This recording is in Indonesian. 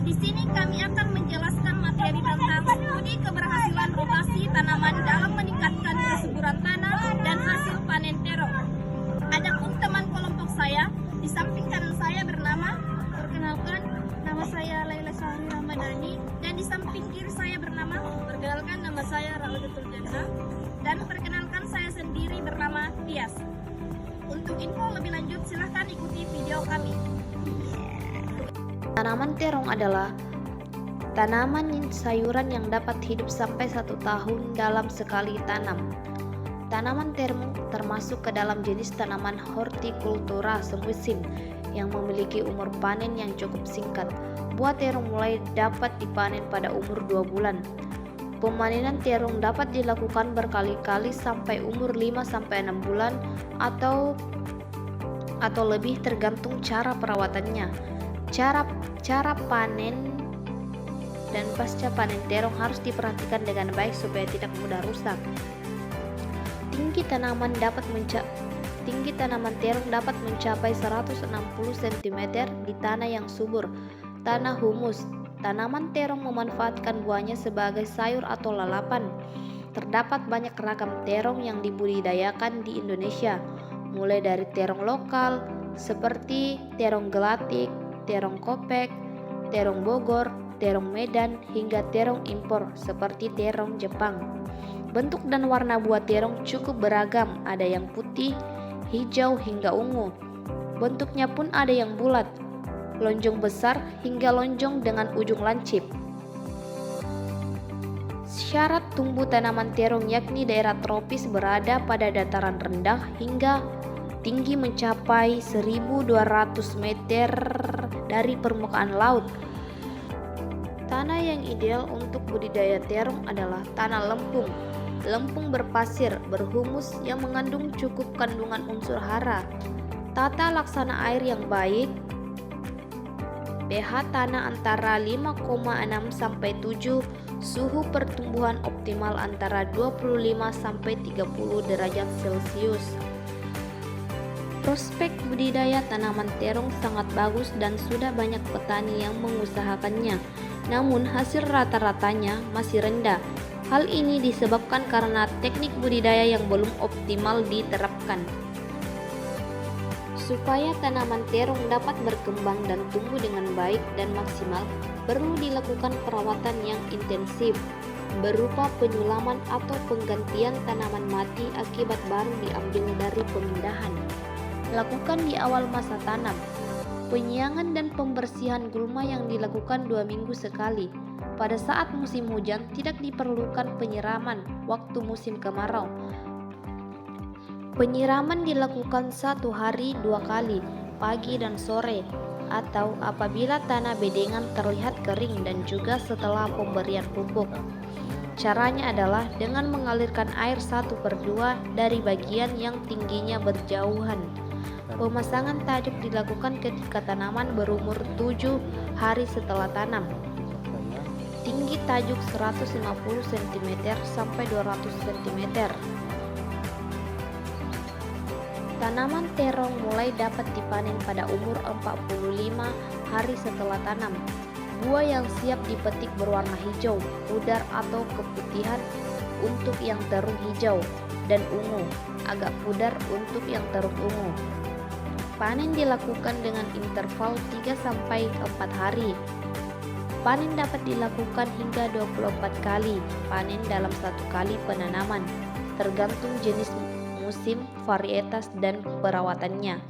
Di sini kami akan menjelaskan materi tentang studi keberhasilan rotasi tanaman dalam meningkatkan kesuburan tanah dan hasil panen terong. Adapun teman kelompok saya, di samping kanan saya bernama, perkenalkan, nama saya Laila Syahri Ramadhani, dan di samping kiri saya bernama, perkenalkan, nama saya Raudatul Jannah, dan perkenalkan saya sendiri bernama Tias. Untuk info lebih lanjut silahkan ikuti video kami. Tanaman terong adalah tanaman sayuran yang dapat hidup sampai 1 tahun dalam sekali tanam. Tanaman terong termasuk ke dalam jenis tanaman hortikultura semusim yang memiliki umur panen yang cukup singkat. Buah terong mulai dapat dipanen pada umur 2 bulan. Pemanenan terong dapat dilakukan berkali-kali sampai umur 5-6 bulan atau lebih tergantung cara perawatannya. Cara panen dan pasca panen terong harus diperhatikan dengan baik supaya tidak mudah rusak. Tinggi tanaman terong dapat mencapai 160 cm di tanah yang subur, tanah humus. Tanaman terong memanfaatkan buahnya sebagai sayur atau lalapan. Terdapat banyak ragam terong yang dibudidayakan di Indonesia, mulai dari terong lokal seperti terong gelatik, terong kopek, terong Bogor, terong Medan, hingga terong impor seperti terong Jepang. Bentuk dan warna buah terong cukup beragam, ada yang putih, hijau, hingga ungu. Bentuknya pun ada yang bulat, lonjong besar, hingga lonjong dengan ujung lancip. Syarat tumbuh tanaman terong yakni daerah tropis berada pada dataran rendah hingga tinggi mencapai 1.200 meter dari permukaan laut. Tanah yang ideal untuk budidaya terong adalah tanah lempung. Lempung berpasir, berhumus yang mengandung cukup kandungan unsur hara. Tata laksana air yang baik. pH tanah antara 5,6 sampai 7, suhu pertumbuhan optimal antara 25 sampai 30 derajat Celcius. Prospek budidaya tanaman terong sangat bagus dan sudah banyak petani yang mengusahakannya. Namun hasil rata-ratanya masih rendah. Hal ini disebabkan karena teknik budidaya yang belum optimal diterapkan. Supaya tanaman terong dapat berkembang dan tumbuh dengan baik dan maksimal, perlu dilakukan perawatan yang intensif berupa penyulaman atau penggantian tanaman mati akibat baru diambil dari pemindahan. Lakukan di awal masa tanam. Penyiangan dan pembersihan gulma yang dilakukan 2 minggu sekali. Pada saat musim hujan tidak diperlukan penyiraman waktu musim kemarau. Penyiraman dilakukan 1 hari 2 kali, pagi dan sore, atau apabila tanah bedengan terlihat kering dan juga setelah pemberian pupuk. Caranya adalah dengan mengalirkan air 1/2 dari bagian yang tingginya berjauhan. Pemasangan tajuk dilakukan ketika tanaman berumur 7 hari setelah tanam. Tinggi tajuk 150 cm sampai 200 cm. Tanaman terong mulai dapat dipanen pada umur 45 hari setelah tanam. Buah yang siap dipetik berwarna hijau, pudar atau keputihan untuk yang terung hijau, dan ungu, agak pudar untuk yang terung ungu. Panen dilakukan dengan interval 3-4 hari. Panen dapat dilakukan hingga 24 kali panen dalam 1 kali penanaman, tergantung jenis musim, varietas, dan perawatannya.